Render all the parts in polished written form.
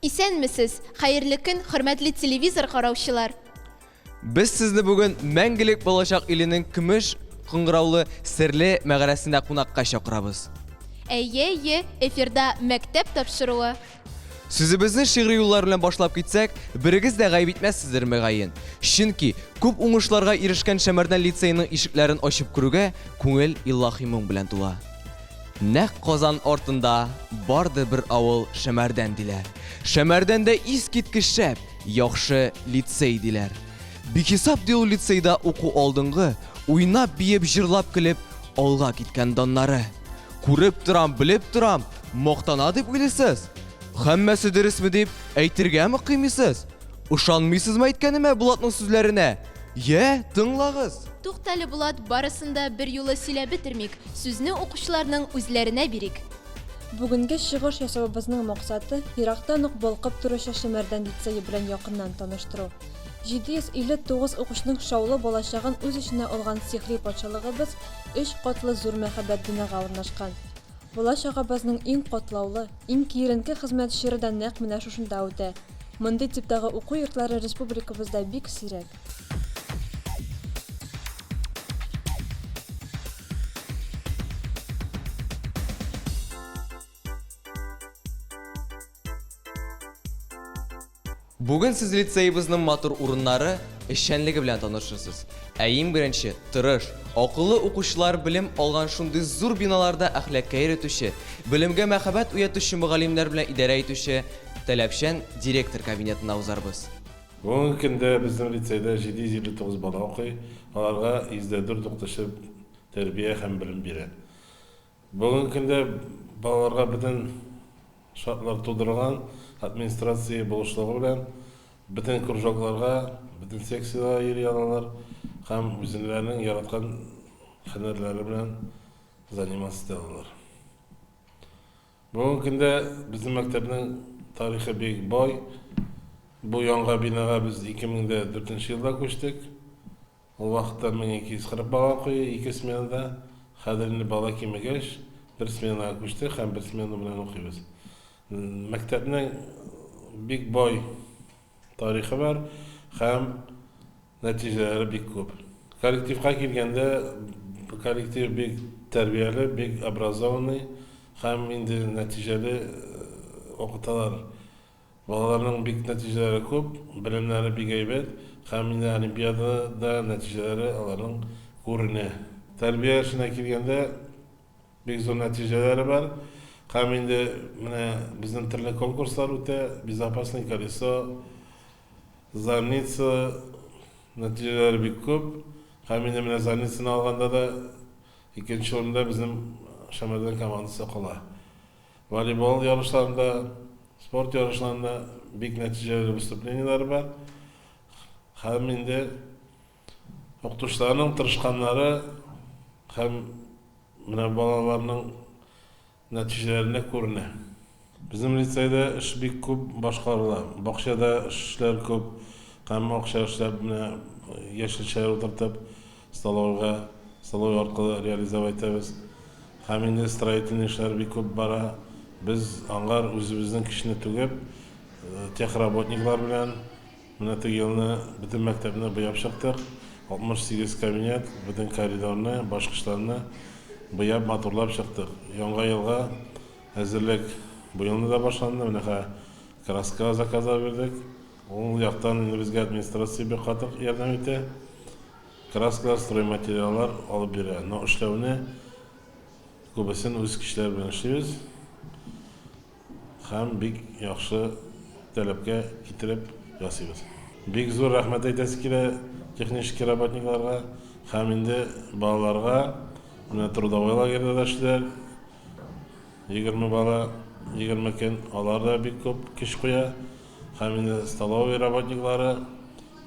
Исәнмесез, хәерле көн, хөрмәтле телевизор караучылар. Без сезне бүген мәңгелек балачак иленең көмеш кыңгыраулы серле мәгарәсендә кунакка чакырабыз. Әйе, эфирда мәктәп тапшыруы. Сүзебезне шигъри юллар белән башлап китсәк, берегез дә гаеп итмәссездер мөгаен. Чөнки күп уңышларга ирешкән Шәмәрдән лицейның ишекләрен ачып күрүгә күңел илаһи моң белән тула. Нәкъ Казан артында барды бер авыл Шәмәрдән диләр. Шәмәрдәндә искиткеч шәп, яхшы лицей диләр. Бихисап ди ул лицейда уку алдынгы, уйнап, биеп, җырлап көлеп, алга киткән даннары. Күреп торам, белеп торам, мактана дип уйлыйсыз. Һәммәсе дөресме дип әйтергәме кыймыйсыз? Ышанмыйсызмы әйткәнемә Булатның сүзләренә? Тыңлагыз. Туктале Булат, барысында бер юлы сөйләп битермик. Сүзне укучыларның үзләренә бирик. Бүгенге чыгыш ясабыбызның максаты ерактан ук балкып торучы Шәмәрдән лицее белән якыннан таныштыру. 759 укучының шаулы балачагын үз эченә алган сихри патшалыгыбыз 3 катлы зур мәхәббәт бинага урнашкан. Балачагыбызның иң катлаулы, иң киеренке хезмәт чоры да нәкъ менә шушында үтә. Мондый типтагы уку йортлары республикабызда бик сирәк. Бүген сез лицейыбызның матур урыннары, эшчәнлеге белән танышырсыз. Иң беренче, тырыш, акыллы укучылар белем алган шундый зур биналарда әхлакка өйрәтүче, белемгә мәхәббәт уятучы мөгаллимнәр белән идарә итүче таләпчән директор кабинетына узарбыз. Бүгенге көндә безнең лицейда 759 бала укый, аларга 104 укытучы тәрбия һәм белем бирә. Бүгенге көндә балаларга бөтен шартлар тудырылган администрация булышлыгы белән бөтен кружокларга, бөтен секцияларга йөри алалар һәм үзләренең яраткан һөнәрләре белән заниматься итәләр. Бүгенге көндә безнең мәктәпнең тарихы бик бай. Бу яңа бинага без 2004 елда күчтек. Ул вакытта 1240 бала укый, 2 сменада. Хәзер инде бала кимегәч, бер сменага күчтек һәм бер смена белән укыйбыз. Мәктәпнең бик бай тарихы бар һәм нәтиҗәләре бик күп. Коллективка килгәндә, коллектив бик тәрбияле, бик образованный һәм инде нәтиҗәле укыталар. Балаларның бик нәтиҗәләре күп, белемнәре бик әйбәт һәм инде олимпиадада нәтиҗәләре аларның күренә. Тәрбия эшенә килгәндә бик зур нәтиҗәләре бар. Һәм инде менә безнең төрле конкурслар үтә, безопасный колесо, зорница, нәтиҗәләре бик күп. Һәм инде менә зорницаны алганда да икенче урында безнең Шәмәрдән командасы кала. Волейбол ярышларында, спорт ярышларында бик нәтиҗәле выступленияләре бар. Һәм инде укытучыларның тырышканнары һәм менә балаларның нәтиҗәләренә күренә. Безнең лицейда эш бик күп башкарыла. Бакчада эшләр күп, һәм акча эшләп менә яшелчәләр утыртып, столовый аркылы реализовать итәбез. Һәм инде строительный эшләр бик күп бара. Без аңгар үзебезнең кешене түгеп, техработниклар белән менә теге елны бөтен мәктәпне буяп чыктык. 68 кабинет, бөтен коридорны, башкычларны буяп матурлап чыктык. Яңа елга әзерлек бу елны да башланды. Менә краска заказлар бирдек. Ул яктан безгә администрация бик катык ярдәм итә. Краскалар, стройматериаллар алып бирә. Но эшләүне күбесен үз кешеләр белән эшлибез. Һәм бик яхшы таләпкә китереп ясыйбыз. Бик зур рәхмәт әйтәсе килә технический работникларга һәм инде балаларга. Менә трудовой лагерьда эшләр. 20 бала, 20 көн, алар да бик күп көч куя. Һәм инде столовый работниклары,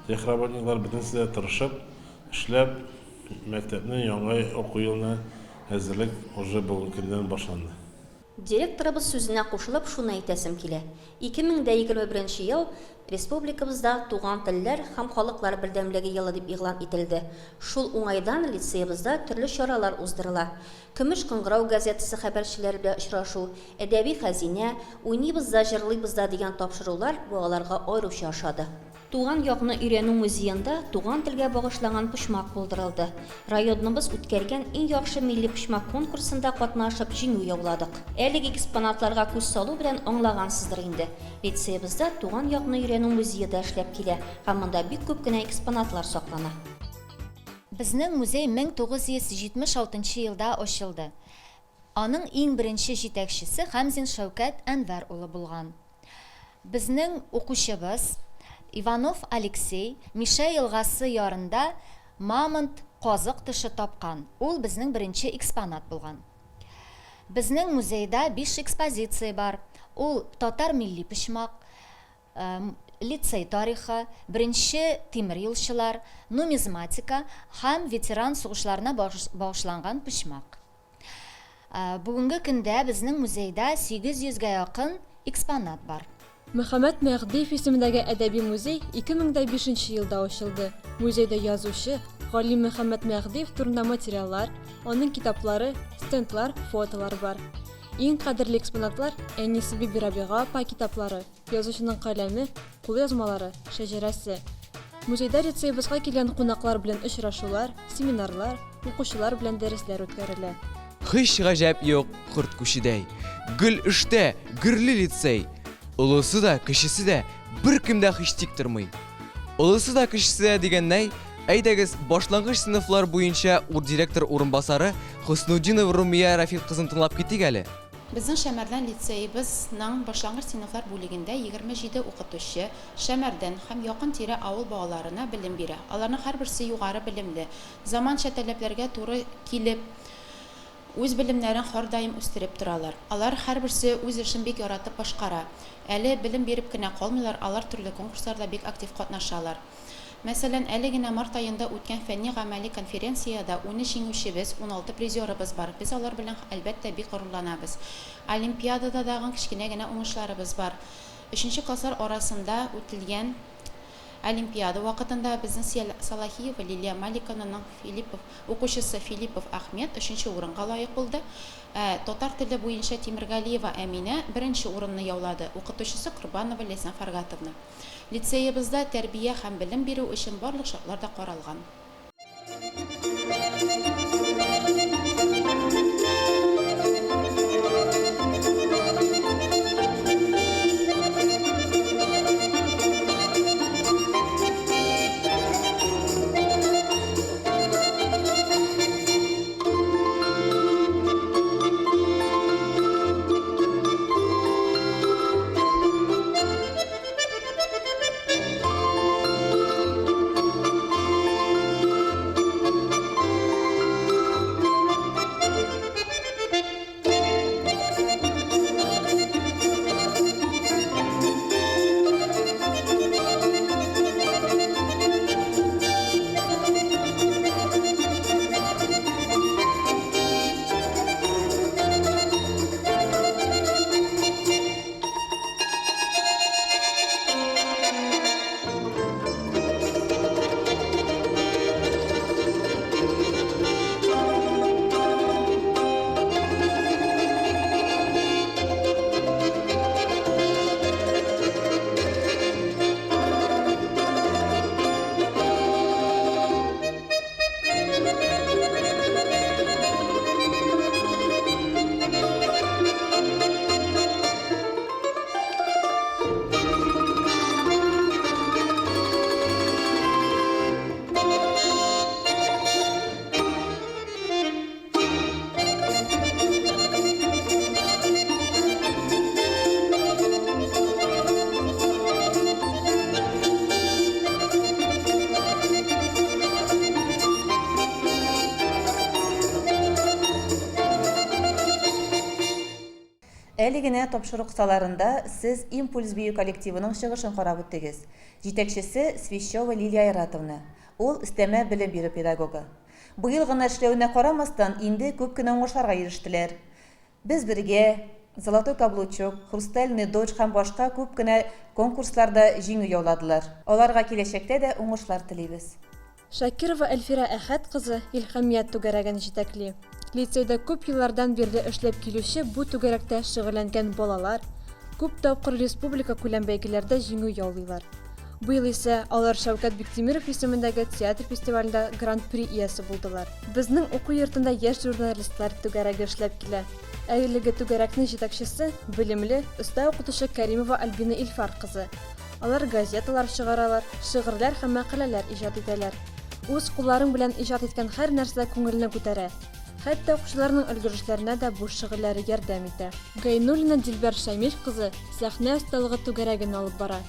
техработниклар бөтенсе дә тырышып, эшләп, мәктәпне яңа уку елына әзерлек уже бүгенге көндән башланды. Директорыбыз сүзенә кушылып шуны әйтәсем килә. 2021 ел республикабызда туган телләр һәм халыклар бердәмлеге елы дип игълан ителде. Шул уңайдан лицейбызда төрле чаралар уздырыла. Көмеш кыңгырау газетасы хәбәрчеләре белән очрашу, әдәби хәзинә, уйныйбызда, җырлыйбызда дигән тапшырулар балаларга аеруча ошады. Туган якны өйрәнү музеенда туган телгә багышланган почмак булдырылды. Районыбыз үткәргән иң яхшы милли почмак конкурсында катнашып җиңү яуладык. Әлеге экспонатларга күз салу белән аңлагансыздыр инде. Лицейбызда туган якны өйрәнү музее дә эшләп килә һәм монда бик күп кенә экспонатлар саклана. Безнең музей 1976 елда ачылды. Аның иң беренче җитәкчесе Хәмзин Шәүкәт Әнвәр улы булган. Безнең укучыбыз Иванов Алексей Миша елгасы ярында мамонт казык теше тапкан. Ул безнең беренче экспонат булган. Безнең музейда 5 экспозиция бар. Ул татар милли почмак, лицей тарихы, беренче тимер юлчылар, нумизматика һәм ветеран сугышларына багышланган почмак. Бүгенге көндә безнең музейда 800-гә якын экспонат бар. Мөхәммәд Мәгъдиев исемендәге әдәби музей 2005 елда ачылды. Музейда язучы Галим Мөхәммәд Мәгъдиев турында материаллар, аның китаплары, стендлар, фотолар бар. Иң кадерле экспонатлар Әнисе Биби Рабига апа китаплары, язучының каләме, кулъязмалары, шәҗәрәсе. Музейда лицейбызга килгән кунаклар белән очрашулар, семинарлар, укучылар белән дәресләр үткәрелә. Hiç gajab yok kurt kuşidey. Gül işte, gürlü лицей. Ulusu da, kişisi de bir kimde hiç tiktirmey. Ulusu da, kişisi de degen ney? Әйдәгез, башлангыч сыйныфлар буенча директор урынбасары Хөснудинова Румия Рафит кызын тыңлап китик әле. Безнең Шәмәрдән лицейыбызның башлангыч сыйныфлар бүлегендә 27 укытучы Шәмәрдән һәм якын тирә авыл балаларына белем бирә. Аларның һәрберсе югары белемле, заманча таләпләргә туры килеп, үз белемнәрен һәрдаим үстереп торалар. Алар һәрберсе үз эшен бик яратып башкара. Әле белем биреп кенә калмыйлар, алар төрле конкурсларда бик актив катнашалар. Мәсәлән, әле генә март аенда үткән фәнни-гамәли конференцияда 13 җиңүчебез, 16 призерыбыз бар. Без алар белән әлбәттә бик горурланабыз. Олимпиадада дагы кичкенә генә уңышларыбыз бар. 3нче класслар арасында үтелгән Олимпиада вакытында безнең Салахиева Лилия Маликовнаның укучысы Филиппов Ахмет 3нче урынга лаек булды. Татар теле буенча Тимергалиева Әминә 1нче урынны яулады. Укытучысы Курбанова Лесна Фаргатовна. Лицейыбызда тәрбия һәм белем бирү өчен барлык шартлар да каралган. Әле генә тапшыру кысаларында сез Импульс бию коллективының чыгышын карап үттегез. Җитәкчесе Свищева Лилия Айратовна. Ул өстәмә белем бирү педагогы. Быел гына эшләүенә карамастан, инде күп кенә уңышларга ирештеләр. Без бергә Золотой каблучок, хрустальный дождь һәм башка күп кенә конкурсларда җиңү яуладылар. Аларга киләчәктә дә уңышлар телибез. Шакирова Әлфира Әхәт кызы Илһамият түгәрәген җитәкли. Лицейда күп еллардан бирле эшләп килүче бу түгәрәктә шөгыльләнгән балалар күп тапкыр республика күләм бәйгеләрдә җиңү яулыйлар. Бу ел исә алар Шәүкәт Биктимиров исемендәге театр фестивалендә гран-при иясе булдылар. Безнең уку йортында яшь журналистлар түгәрәге эшләп килә. Әлеге түгәрәкнең җитәкчесе белемле, оста укытучы Кәримова Альбина Илфар кызы. Алар газеталар чыгаралар, шигырьләр һәм мәкаләләр иҗат итәләр. Үз кулларың белән иҗат иткән һәр нәрсә күңелне күтәрә. Хәтта укучыларның өлгерешләренә дә бу шигырьләре ярдәм итә. Гайнуллина Дилбәр Шәймил кызы сәхнә осталыгы түгәрәген алып бара.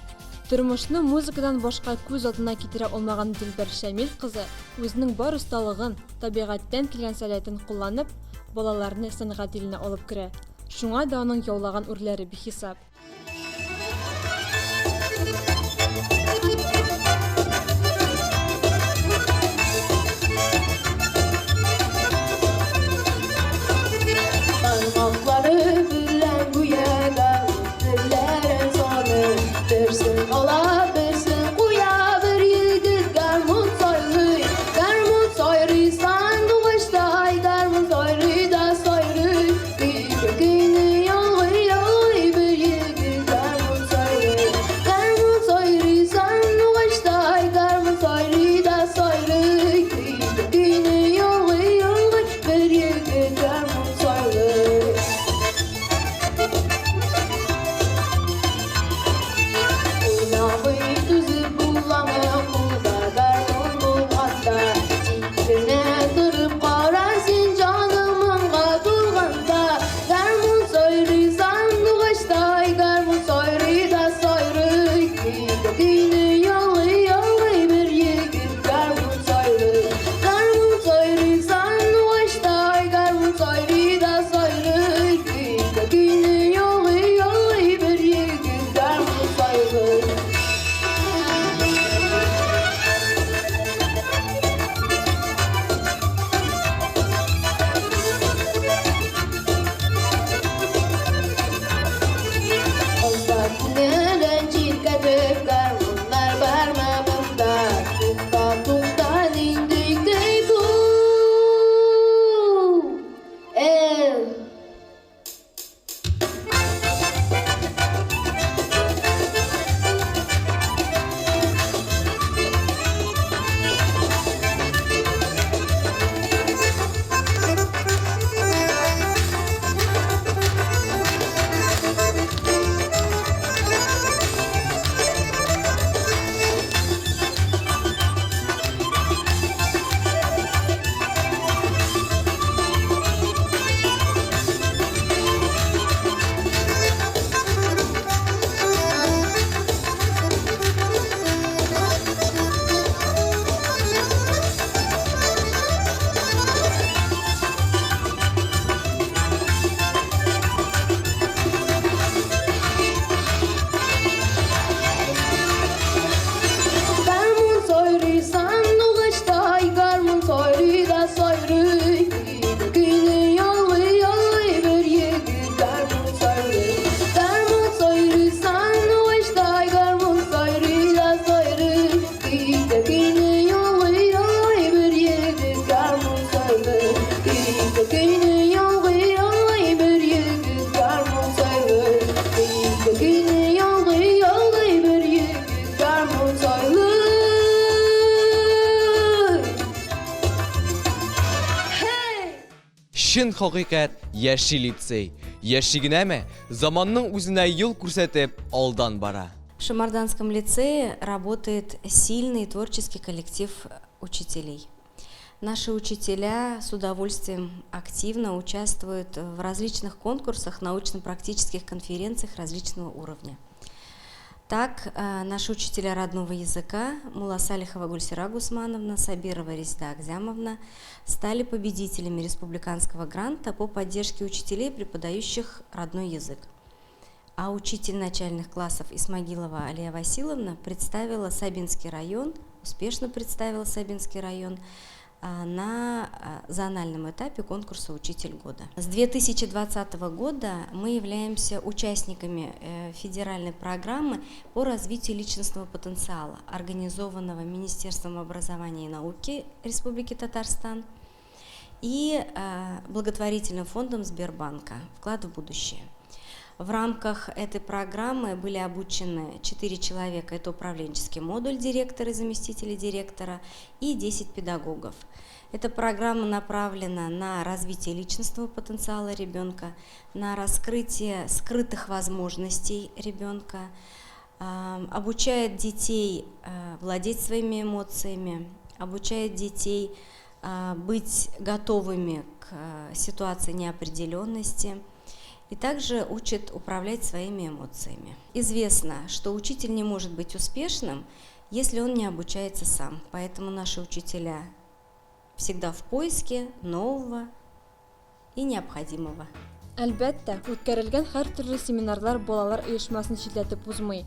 Тормышны музыкадан башка күз алдына китерә алмаган Дилбәр Шәймил кызы үзенең бар осталыгын, табигатьтән килгән сәләтен кулланып, балаларны сәнгать иленә алып керә. Шуңа да аның яулаган үрләре бихисап. Parmakları bilen bu yere dillere sarı dersin ola dersin kuya bir yigit garmut soylu garmut soyru san doğuştay garmut soyru da soyru bir kökünü yolu yolu bir yigit garmut soyru san doğuştay garmut soyru da soyru bir kökünü yolu yolu bir yigit garmut soyru. Шын хакыйкать яши лицей. Яши генәме? Заманның үзенә юл күрсәтеп алдан бара. В Шамарданском лицее работает сильный творческий коллектив учителей. Наши учителя с удовольствием активно участвуют в различных конкурсах, научно-практических конференциях различного уровня. Так, наши учителя родного языка Мула Салихова Гульсира Гусмановна, Сабирова Резида Акзямовна стали победителями республиканского гранта по поддержке учителей, преподающих родной язык. А учитель начальных классов Исмагилова Алия Василовна представила Сабинский район, успешно представила Сабинский район на зональном этапе конкурса «Учитель года». С 2020 года мы являемся участниками федеральной программы по развитию личностного потенциала, организованного Министерством образования и науки Республики Татарстан и благотворительным фондом Сбербанка «Вклад в будущее». В рамках этой программы были обучены 4 человека, это управленческий модуль директора и заместителя директора, и 10 педагогов. Эта программа направлена на развитие личностного потенциала ребенка, на раскрытие скрытых возможностей ребенка, обучает детей владеть своими эмоциями, обучает детей быть готовыми к ситуации неопределенности, и также учит управлять своими эмоциями. Известно, что учитель не может быть успешным, если он не обучается сам. Поэтому наши учителя всегда в поиске нового и необходимого. Әлбәттә, үткәрелгән һәр төрле семинарлар балалар оешмасын читләтеп узмый.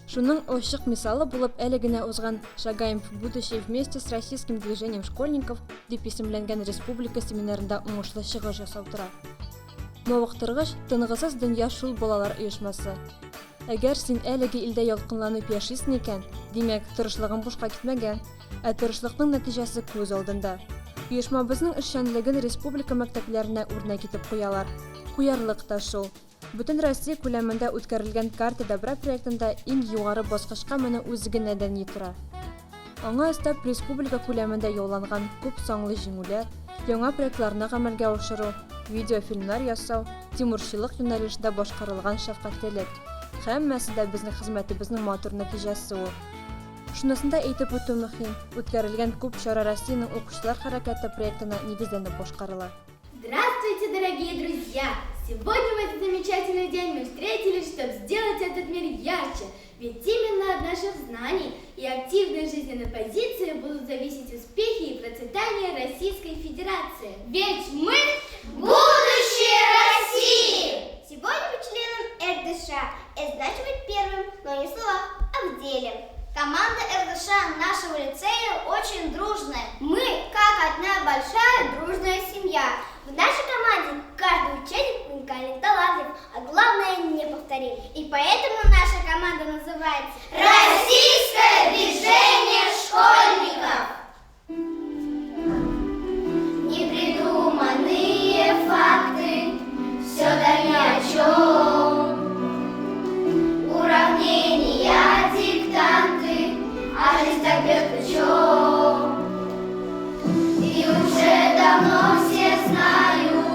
Шуның ачык мисалы булып әле генә узган «Шагаем в будущее вместе с российским движением школьников» дип исемләнгән республика семинарында уңышлы чыгыш ясау тора. Мавыктыргыч тынгысыз дөнья шул балалар оешмасы. Әгәр син әлеге илдә ялкынланып яшисең икән, димәк, тырышлыгың бушка китмәгән, ә тырышлыкның нәтиҗәсе күз алдында. Оешмабызның эшчәнлеген республика мәктәпләренә үрнәк итеп куялар. Куярлык та шул. Бөтен Россия күләмендә үткәрелгән карта добра проектында иң югары баскычка менә үзегенә дә ни тора. Аңа өстәп республика күләмендә яуланган күп саңлы җиңүләр, яңа проектларны гамәлгә ашыру, видеофильмнар ясау, тимурчылык юнәлешендә башкарылган шәфкатьлек. Һәммәсе дә безнең хезмәтебезнең матур нәтиҗәсе ул. Шунысын да әйтеп үтү мөһим. Үткәрелгән күп чара Россиянең укучылар хәрәкәте проектына нигезләнеп башкарыла. Здравствуйте, дорогие друзья! Сегодня в этот замечательный день мы встретились, чтобы сделать этот мир ярче. Ведь именно от наших знаний и активной жизненной позиции будут зависеть успехи и процветание Российской Федерации. Ведь мы будущее России! Сегодня быть членом РДШ – это значит быть первым, но не в словах, а в деле. Команда РДШ нашего лицея очень дружная. Мы как одна большая дружная семья. В нашей команде каждый ученик уникальный, талантлив, а главное неповторим. И поэтому наша команда называется «Российское движение школьников». Непридуманные факты, все да ни о чем. Уравнения, диктанты, а жизнь так бьет ключом. И уже давно все знают,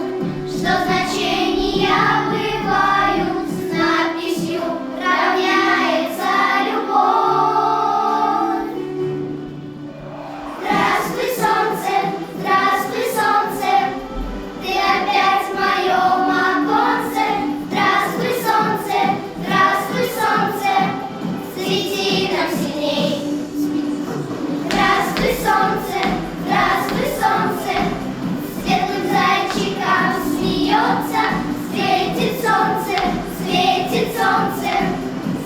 что значения бывают, с надписью равняется любовь. Здравствуй, солнце, ты опять в моем оконце. Здравствуй, солнце, свети нам сильней. Здравствуй, солнце, светлым зайчиком смеется. Светит солнце,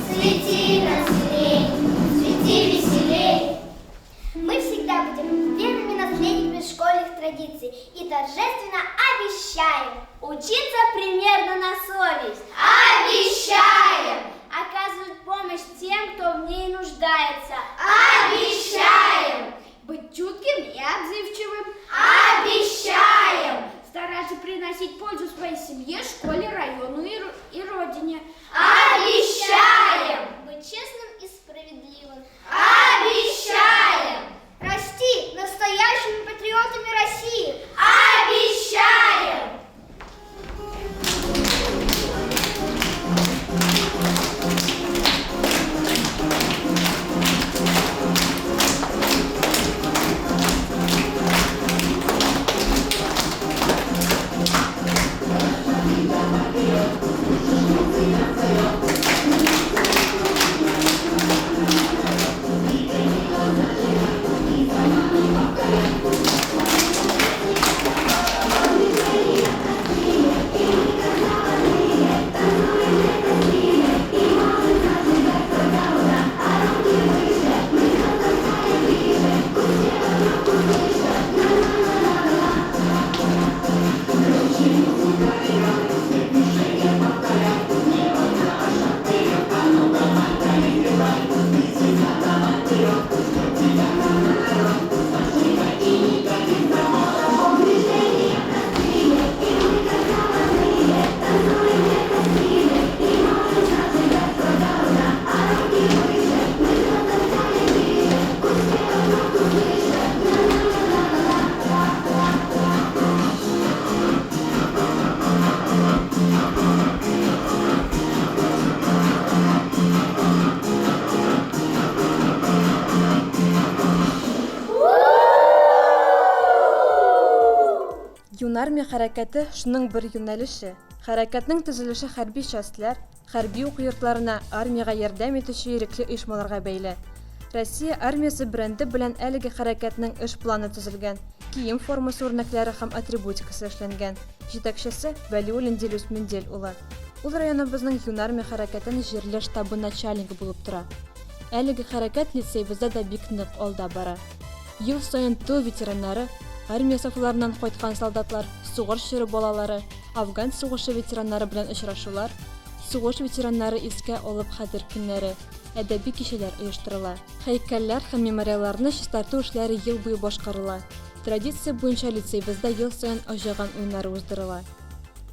свети нам сильней, свети веселей. Мы всегда будем верными наследниками школьных традиций и торжественно обещаем учиться примерно на совесть. Обещаем! Оказывать помощь тем, кто в ней нуждается. Обещаем! Быть чутким и отзывчивым. Обещаем! Стараться приносить пользу своей семье, школе, району и родине. Обещаем! Быть честным и справедливым. Обещаем! Расти настоящими патриотами России. Обещаем! Thank you. Юнармия хәрәкәте шуның бер юнәлеше. Хәрәкәтнең төзелеше хәрби частьләр, хәрби уку йортларына, армиягә ярдәм итүче ирекле оешмаларга бәйле. Россия армиясе бренды белән әлеге хәрәкәтнең эш планы төзелгән, кием формасы үрнәкләре һәм атрибутикасы эшләнгән. Җитәкчесе Вәлиуллин Дилүс Мендель улы. Ул районыбызның Юнармия хәрәкәтенең җирле штабы начальнигы булып тора. Әлеге хәрәкәт лицейбызда да бик нык алда бара. Ел саен тыл ветераннары, армия сафларыннан кайткан солдатлар, сугыш чоры балалары, Афган сугышы ветераннары белән очрашулар, сугыш ветераннары искә алып хәтер көннәре, әдәби кичәләр оештырыла. Һәйкәлләр һәм мемориалларны чистарту эшләре ел буе башкарыла. Традиция буенча лицейбызда ел саен аҗаган уеннары уздырыла.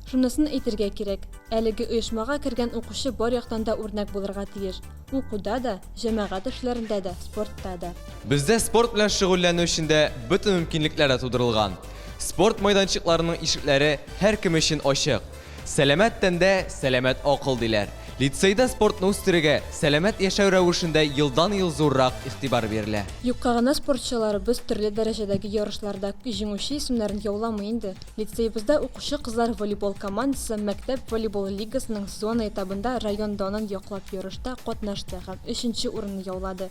Шунысын әйтергә кирәк, әлеге оешмага кергән укучы бар яктан да үрнәк булырга тиеш. Укуда да, җәмәгать эшләрендә дә, спортта да. Бездә спорт белән шөгыльләнү өчен дә бөтен мөмкинлекләр тудырылган. Спорт майданчыкларының ишекләре һәркем өчен ачык. Сәламәт тәндә сәламәт акыл диләр. Лицейда спортны үстерергә, сәламәт яшәү рәвешендә елдан-ел зуррак игътибар бирелә. Юкка гына спортчыларыбыз төрле дәрәҗәдәге ярышларда җиңүче исемнәрен яуламый инде. Лицейбызда укучы кызлар волейбол командасы мәктәп волейбол лигасының зона этабында район данын яклап ярышта катнашты һәм 3нче урынны яулады.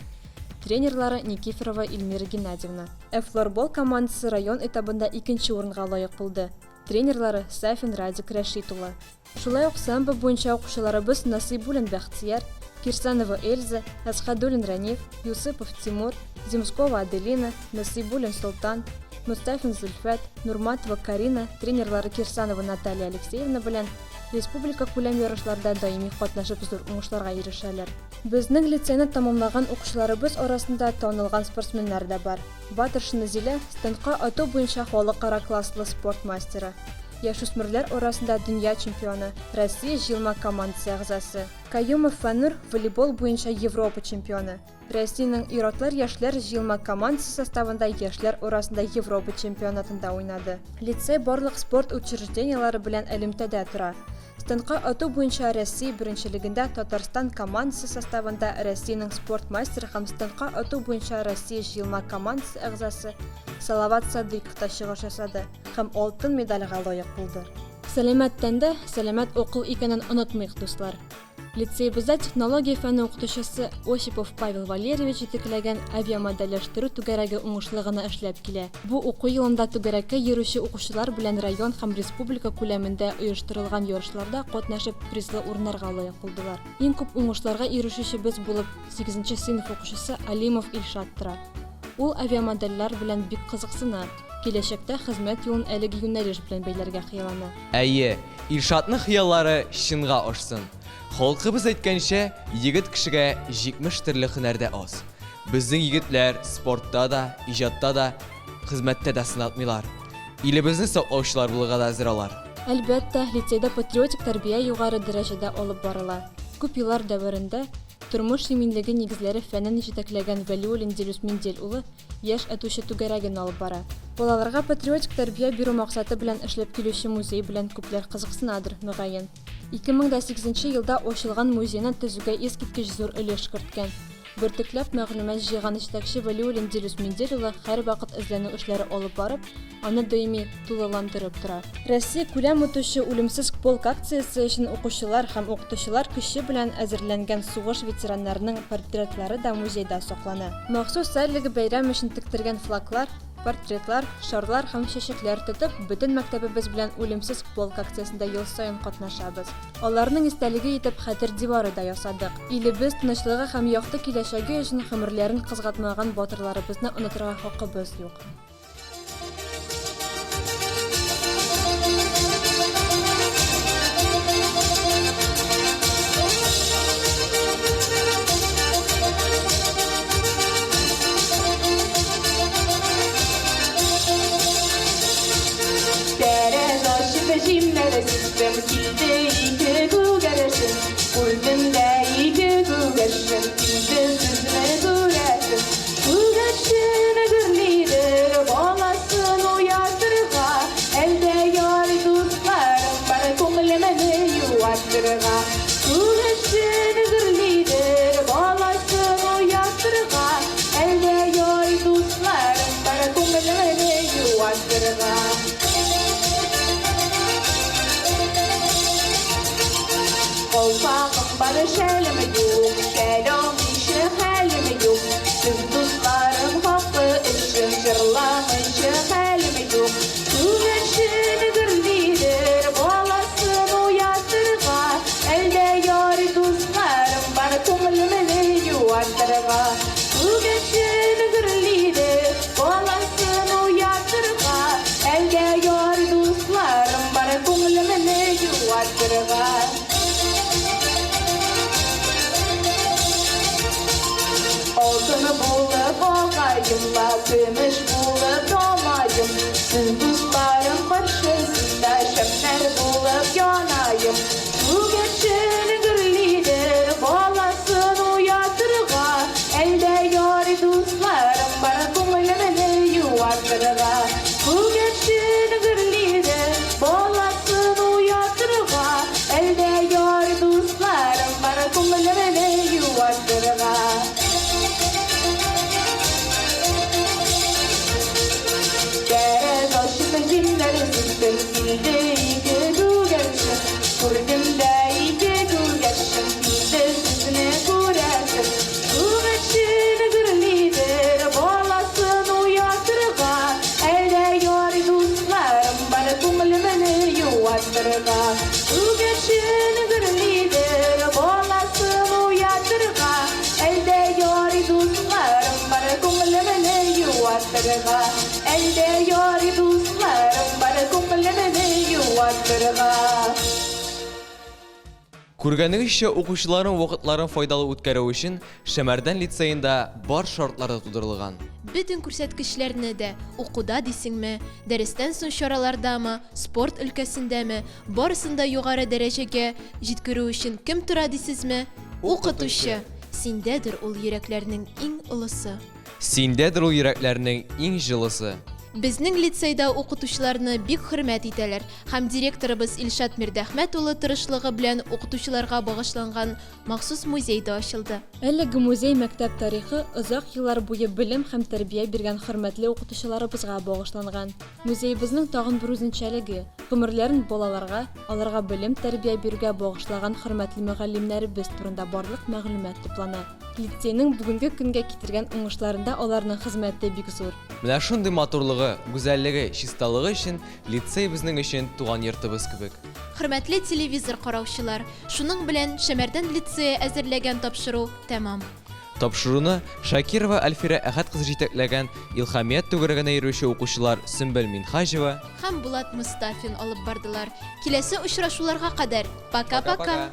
Тренерлары Никифорова Эльмира Геннадьевна. Флорбол командасы район этабында 2нче урынга лаек булды. Тренерлары Сафин Радик Рәшит улы. Шулай ук самбо буенча укучыларыбыз Насыйбуллин Бәхтияр, Кирсанова Эльза, Асхадуллин Раниф, Юсыпов Тимур, Земскова Аделина, Насыйбуллин Султан, Мустафин Зульфат, Нурматова Карина, тренерлары Кирсанова Наталья Алексеевна белән республика күләм ярышларда даими катнашып зур уңышларга ирешәләр. Безнең лицейны тамамлаган укучыларыбыз арасында танылган спортсменнар да бар. Батырша Назилә стендка ату буенча халыкара класслы спорт мастеры. Яшүсмерләр арасында дөнья чемпионы, Россия җыелма командасы әгъзасы. Каюмов Фанур волейбол буенча Европа чемпионы. Россиянең ир-атлар яшьләр җыелма командасы составында яшьләр арасында Европа чемпионатында уйнады. Лицей барлык спорт учреждениялары белән элемтәдә тора. Стендка ату буенча Россия беренчелегендә Татарстан командасы составында Россиянең спорт мастеры һәм стендка ату буенча Россия җыелма командасы әгъзасы Салават Садыйков та чыгыш ясады һәм алтын медальгә лаек булды. Сәламәт тәндә сәламәт акыл икәнен онытмыйк, дуслар. Лицейбызда технология фәне укытучысы Осипов Павел Валерьевич җитәкләгән авиамодельләштерү түгәрәге уңышлы гына эшләп килә. Бу уку елында түгәрәккә йөрүче укучылар белән район һәм республика күләмендә оештырылган ярышларда катнашып призлы урыннарга лаек булдылар. Иң күп уңышларга ирешүчебез булып 8нче сыйныф укучысы Алимов Илшат тора. Ул авиамодельләр белән бик кызыксына. Киләчәктә хезмәт юлын әлеге юнәлеш белән бәйләргә хыяллана. Әйе, Илшатның хыяллары чынга ашсын. Халкыбыз әйткәнчә, егет кешегә 70 төрле һөнәрдә аз. Безнең егетләр спортта да, иҗатта да, хезмәттә дә сынатмыйлар. Илебезне саклаучылар булырга да әзер алар. Әлбәттә, лицейда патриотик тәрбия югары дәрәҗәдә алып барыла. Күп еллар дәверендә тормыш иминлеге нигезләре фәнен җитәкләгән Вәлиуллин Дилүс Мендель улы яшь әтүче түгәрәген алып бара. Балаларга патриотик тәрбия бирү максаты белән эшләп килүче музей белән күпләр кызыксынадыр, мөгаен. 2008 елда ачылган музейны төзүгә искиткеч зур өлеш керткән. Бөртекләп мәгълүмат җыйган җитәкче Вәлиуллин Дилүс Мендель улы һәр вакыт эзләнү эшләре алып барып, аны даими тулыландырып тора. Россия күләм үтүче үлемсез полк акциясе өчен укучылар һәм укытучылар көче белән әзерләнгән сугыш ветераннарының портретлары да музейда саклана. Махсус әлеге бәйрәм өчен тектергән флаглар, портретлар, шарлар һәм чәчәкләр тотып, бөтен мәктәбебез белән үлемсез полк акциясендә ел саен катнашабыз. Аларның истәлеге итеп хәтер дивары да ясадык. Илебез тынычлыгы һәм якты киләчәге өчен гомерләрен кызгатмаган батырларыбызны онытырга хакыбыз юк. Cimlere sistem kilde iki kugarasın Kulmunda iki kugarasın Kilde süzme durasın Kugarasını gürlidir Bolasın uyandırga Elde yar dostlarım Bana kumlemeni yuvattırga Kugarasını gürlidir Bolasın uyandırga Elde yar dostlarım Bana kumlemeni yuvattırga Kalpağım bana şelimi yok, şelom işi helimi yok. Siz dostlarım hakkı için jırlamışı helimi yok. Güneşin gürlidir, balasın uyatırga. Elde yar dostlarım bana ko'nglimni yuvatırga. Güneşin gürlidir, balasın uyatırga. Elde yar dostlarım bana ko'nglimni yuvatırga. Altını bulup ağayımla, gümüş bulup domayım. Siz dostlarım karşısında şemler bulup yanayım. Bu geçin gürlidir, balasın uyatırga. Elde yar dostlarım bana ko'nglimni yuvatırga. Bu geçin gürlidir, balasın uyatırga. Elde yar dostlarım bana ko'nglimni yuvatırga. Elde yari dostlarım bana ko'nglimni yuvatırga. Күргәнегезчә, укучыларның вакытларын файдалы үткәрү өчен Шәмәрдән лицейында бар шартлар да тудырылган. Бүтін күрсәткечләрне дә укуда дисеңме, дәрестән соң чаралардамы, спорт өлкәсендәме, барысында югары дәрәҗәгә җиткерү өчен кем тора дисезме? Укытучы. Синдәдер ул йөрәкләрнең иң олысы. Синдәдер ул йөрәкләрнең иң җылысы. Безнең лицейда укытучыларны бик хөрмәт итәләр һәм директорыбыз Илшат Мирдәхмәт улы тырышлыгы белән укытучыларга багышланган махсус музей да ачылды. Әлеге музей мәктәп тарихы озак еллар буе белем һәм тәрбия биргән хөрмәтле укытучыларыбызга багышланган. Музейебезнең тагын бер үзенчәлеге — гомерләрен балаларга, аларга белем тәрбия бирүгә багышлаган хөрмәтле мөгаллимнәребез турында барлык мәгълүмат туплана. Лицейның бүгенге көнгә китергән уңышларында аларның хезмәте бик зур. Менә шундый матурлыгы, гүзәллеге, чисталыгы өчен лицей безнең өчен туган йортыбыз кебек. Хөрмәтле телевизор караучылар, шуның белән Шәмәрдән лицее әзерләгән тапшыру тәмам. Тапшыруны Шакирова Альфира Әхәт кызы җитәкләгән илһамият түгәрәгенә йөрүче укучылар Сөмбел Минхаҗева Һәм Булат Мустафин алып бардылар. Киләсе очрашуларга кадәр. Пока-пока.